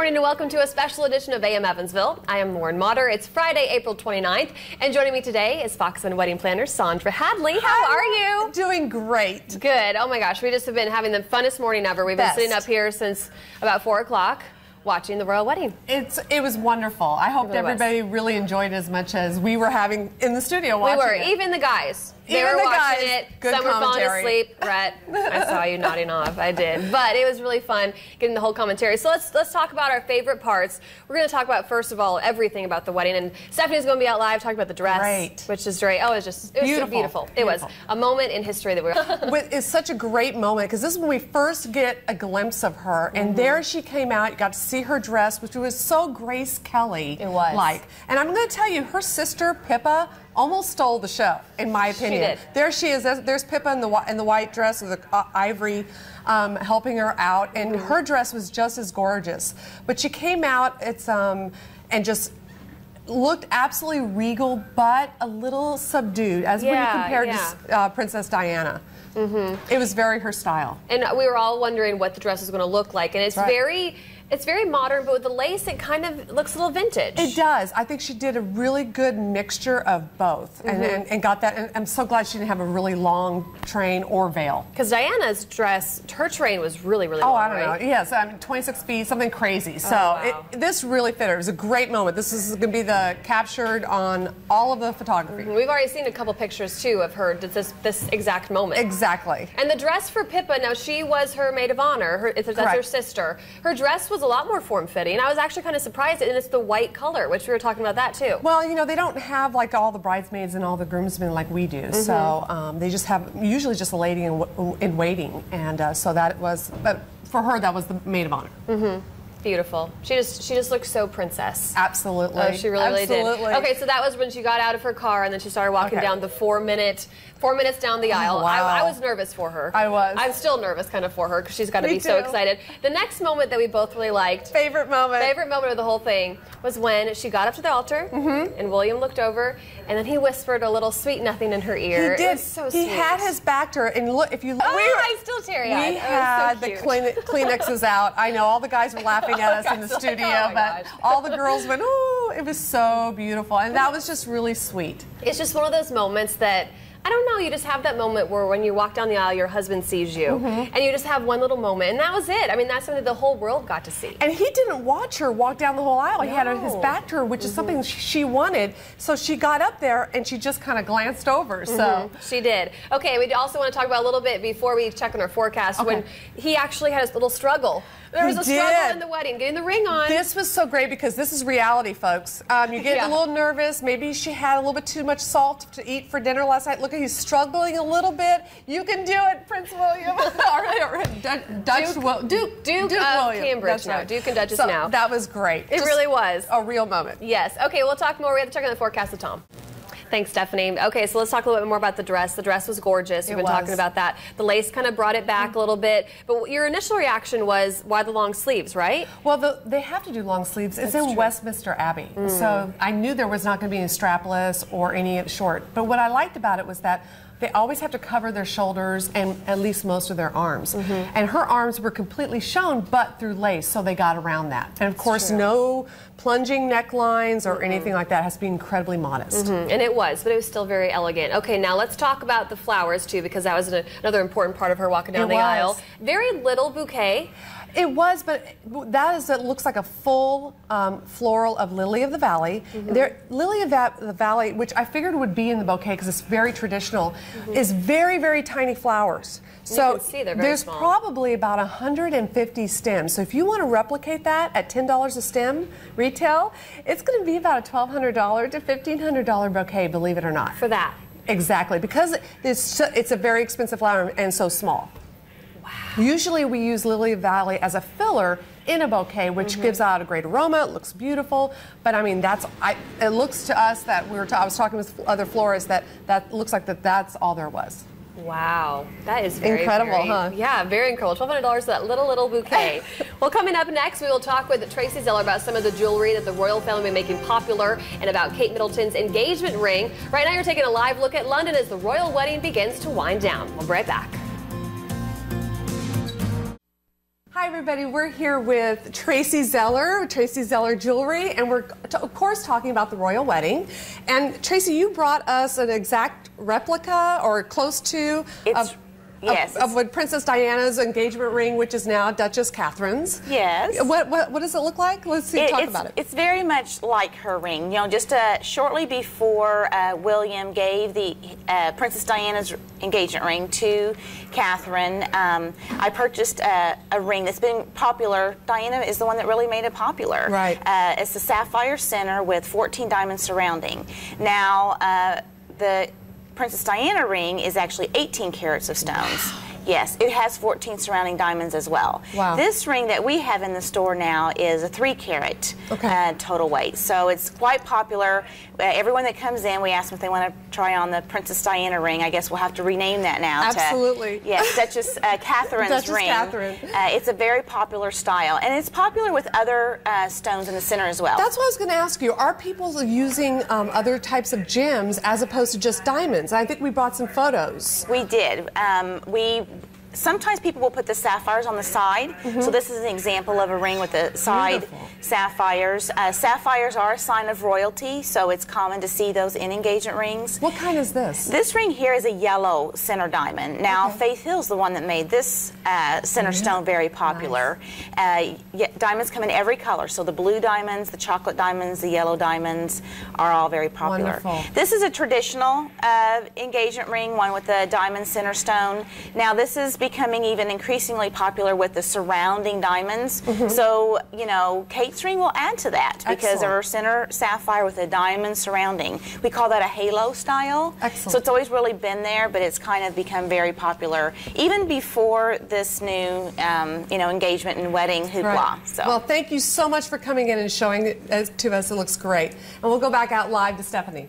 morning and welcome to a special edition of AM Evansville. I am Lauren Motter. It's Friday, April 29th, and joining me today is Fox and Wedding Planner Saundra Hadley. How are you? Doing great. Good. Oh my gosh, we just have been having the funnest morning ever. We've been sitting up here since about 4 o'clock. Watching the royal wedding. It was wonderful. I hope everybody really enjoyed it as much as we were having in the studio watching it. Even the guys. They were watching it. Good Some were falling commentary. asleep. Rhett, I saw you nodding off. I did. But it was really fun getting the whole commentary. So let's talk about our favorite parts. We're going to talk about, first of all, everything about the wedding. And Stephanie's going to be out live talking about the dress, which is great. Oh, it was beautiful. It was a moment in history that we were. It's such a great moment because this is when we first get a glimpse of her. And there she came out. You got to see her dress, which was so Grace Kelly like. And I'm going to tell you, her sister, Pippa, almost stole the show, in my opinion. She did. There she is. There's Pippa in the white dress with the ivory helping her out, and her dress was just as gorgeous. But she came out, and just looked absolutely regal, but a little subdued, as when you compare to Princess Diana. It was very her style. And we were all wondering what the dress was going to look like, and it's very modern, but with the lace, it kind of looks a little vintage. It does. I think she did a really good mixture of both, and got that. And I'm so glad she didn't have a really long train or veil. Because Diana's dress, her train was really, really long, I don't know. Yes, 26 feet, something crazy. So this really fit her. It was a great moment. This is going to be captured on all of the photography. We've already seen a couple pictures, too, of her this exact moment. Exactly. And the dress for Pippa, now she was her maid of honor. That's her sister. Her dress was a lot more form-fitting. I was actually kind of surprised, and it's the white color, which we were talking about that too. Well, you know, they don't have like all the bridesmaids and all the groomsmen like we do, so they just have usually just a lady in waiting, and so that was, but for her that was the maid of honor. Beautiful. She just looked so princess. Absolutely. Oh, she really did. Okay, so that was when she got out of her car and then she started walking down the 4 minutes down the aisle. Wow. I was nervous for her. I was. I'm still nervous kind of for her because she's got to be so excited. The next moment that we both really liked. Favorite moment of the whole thing was when she got up to the altar and William looked over and then he whispered a little sweet nothing in her ear. He did. It was so sweet. He had his back to her, and look, if you look, I'm still teary-eyed. We had the Kleenexes out. I know all the guys were laughing at us in the studio, but all the girls went, "Ooh!" It was so beautiful, and that was just really sweet. It's just one of those moments that, I don't know, you just have that moment where when you walk down the aisle, your husband sees you, and you just have one little moment, and that was it. I mean, that's something the whole world got to see. And he didn't watch her walk down the whole aisle. He had his back to her, which is something she wanted. So she got up there, and she just kind of glanced over. So she did. Okay, we also want to talk about a little bit before we check on our forecast when he actually had his little struggle. There was a struggle in the wedding, getting the ring on. This was so great because this is reality, folks. You get a little nervous. Maybe she had a little bit too much salt to eat for dinner last night. Look, he's struggling a little bit. You can do it, Prince William. Duke William. Cambridge now. Duke and Duchess now. That was great. It really was. A real moment. Yes. Okay, we'll talk more. We have to check on the forecast with Tom. Thanks, Stephanie. Okay, so let's talk a little bit more about the dress. The dress was gorgeous. We've been talking about that. The lace kind of brought it back a little bit. But your initial reaction was, why the long sleeves, right? Well, they have to do long sleeves. It's in Westminster Abbey. So I knew there was not going to be any strapless or any short. But what I liked about it was that they always have to cover their shoulders and at least most of their arms. And her arms were completely shown, but through lace, so they got around that. And of course, no plunging necklines or anything like that. It has to be incredibly modest. And it was, but it was still very elegant. Okay, now let's talk about the flowers too, because that was another important part of her walking down the aisle. Very little bouquet. It was, but it looks like a full floral of Lily of the Valley. Lily of the Valley, which I figured would be in the bouquet because it's very traditional, is very, very tiny flowers. So you can see they're very there's small. Probably about 150 stems. So if you want to replicate that at $10 a stem retail, it's going to be about a $1,200 to $1,500 bouquet, believe it or not. For that. Exactly, because it's a very expensive flower and so small. Usually we use Lily of the Valley as a filler in a bouquet, which gives out a great aroma. It looks beautiful, but I mean, it looks to us that I was talking with other florists that looks like that's all there was. Wow, that is very incredible, huh? Yeah, very incredible. $1,200 for that little bouquet. Well, coming up next, we will talk with Tracy Zeller about some of the jewelry that the royal family will be making popular and about Kate Middleton's engagement ring. Right now, you're taking a live look at London as the royal wedding begins to wind down. We'll be right back. Hi everybody, we're here with Tracy Zeller, Tracy Zeller Jewelry, and we're of course talking about the royal wedding. And Tracy, you brought us an exact replica or close to of what Princess Diana's engagement ring, which is now Duchess Catherine's. Yes. What does it look like? Let's talk about it. It's very much like her ring. You know, just shortly before William gave the Princess Diana's engagement ring to Catherine, I purchased a ring that's been popular. Diana is the one that really made it popular. Right. It's a sapphire center with 14 diamonds surrounding. Now, the Princess Diana ring is actually 18 carats of stones. Wow. Yes, it has 14 surrounding diamonds as well. Wow. This ring that we have in the store now is a 3-carat total weight, so it's quite popular. Everyone that comes in, we ask them if they want to try on the Princess Diana ring. I guess we'll have to rename that now. Absolutely. Yes, Duchess Catherine's Duchess ring. Catherine. It's a very popular style, and it's popular with other stones in the center as well. That's what I was going to ask you. Are people using other types of gems as opposed to just diamonds? I think we brought some photos. We did. Sometimes people will put the sapphires on the side. So this is an example of a ring with the side sapphires. Sapphires are a sign of royalty, so it's common to see those in engagement rings. What kind is this? This ring here is a yellow center diamond. Now, Faith Hill's the one that made this center stone very popular. Nice. Diamonds come in every color, so the blue diamonds, the chocolate diamonds, the yellow diamonds are all very popular. Wonderful. This is a traditional engagement ring, one with a diamond center stone. Now, this is becoming even increasingly popular with the surrounding diamonds. So, you know, Kate's ring will add to that because of her center sapphire with a diamond surrounding. We call that a halo style. Excellent. So it's always really been there, but it's kind of become very popular even before this new, you know, engagement and wedding hoopla. Right. So. Well, thank you so much for coming in and showing it to us. It looks great. And we'll go back out live to Stephanie.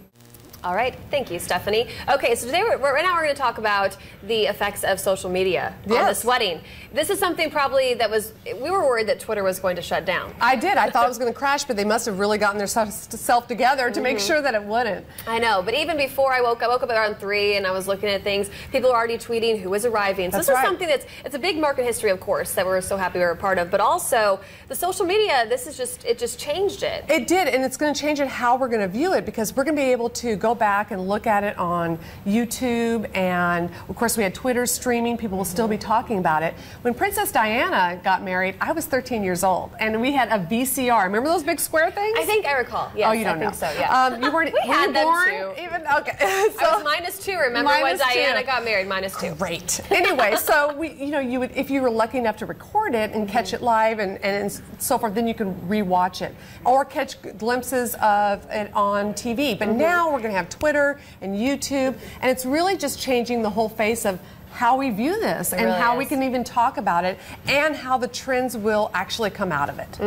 All right, thank you, Stephanie. Okay, so today right now we're going to talk about the effects of social media on this wedding. This is something probably that we were worried that Twitter was going to shut down. I did. I thought it was going to crash, but they must have really gotten their self together to make sure that it wouldn't. I know, but even before I woke up around 3 and I was looking at things, people were already tweeting who was arriving. So this is something it's a big mark in history, of course, that we're so happy we're a part of, but also the social media, it just changed it. It did, and it's going to change it how we're going to view it because we're going to be able to go back and look at it on YouTube, and of course we had Twitter streaming. People will still be talking about it. When Princess Diana got married, I was 13 years old, and we had a VCR. Remember those big square things? I think I recall. Yes, oh, you don't I think know. so, yeah. You weren't. We had them born? too. Even okay. So, I was -2. Remember when Diana got married? -2. Great. Anyway, so you would, if you were lucky enough to record it and catch it live and so forth, then you can rewatch it or catch glimpses of it on TV. But now we're going to have Twitter and YouTube, and it's really just changing the whole face of how we view this and how we can even talk about it and how the trends will actually come out of it.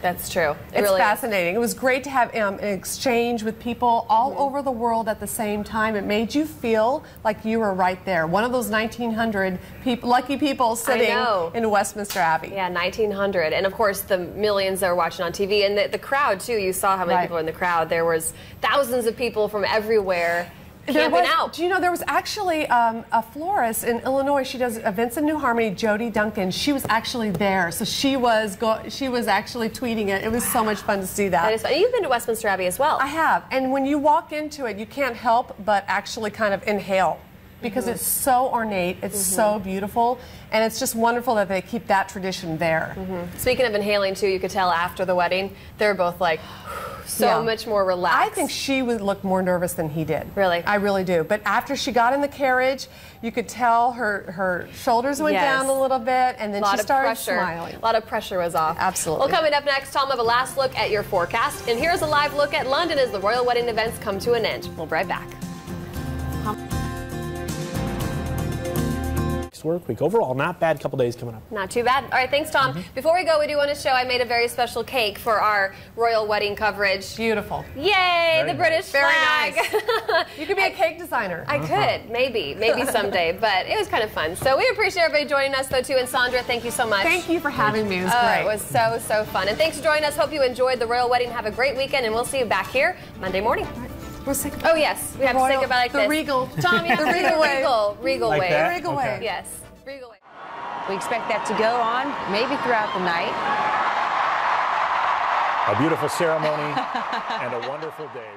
That's true. It's fascinating. It was great to have an exchange with people all over the world at the same time. It made you feel like you were right there. One of those 1,900 lucky people sitting in Westminster Abbey. Yeah, 1,900. And of course the millions that were watching on TV. And the crowd too. You saw how many people were in the crowd. There was thousands of people from everywhere. Do you know, there was actually a florist in Illinois. She does events in New Harmony, Jody Duncan. She was actually there, so she was actually tweeting it. It was so much fun to see that. That is fun. You've been to Westminster Abbey as well. I have, and when you walk into it, you can't help but actually kind of inhale. Because it's so ornate, it's so beautiful, and it's just wonderful that they keep that tradition there. Speaking of inhaling too, you could tell after the wedding, they're both like so much more relaxed. I think she would look more nervous than he did. Really? I really do. But after she got in the carriage, you could tell her shoulders went down a little bit, and then she started smiling. A lot of pressure was off. Absolutely. Well, coming up next, Tom, have a last look at your forecast, and here's a live look at London as the royal wedding events come to an end. We'll be right back. Work week overall, not bad. Couple days coming up. Not too bad. All right, thanks, Tom. Before we go, we do want to show I made a very special cake for our royal wedding coverage. Beautiful. Yay, the British flag. Nice. You could be a cake designer. I could, maybe someday, but it was kind of fun. So we appreciate everybody joining us, though, too. And Saundra, thank you so much. Thank you for having me. It was great. It was so fun. And thanks for joining us. Hope you enjoyed the royal wedding. Have a great weekend, and we'll see you back here Monday morning. Oh, yes, we have to say goodbye like this. The regal. Tom, you have to regal way. Regal way. Like that? The regal way. Yes, regal way. We expect that to go on maybe throughout the night. A beautiful ceremony and a wonderful day.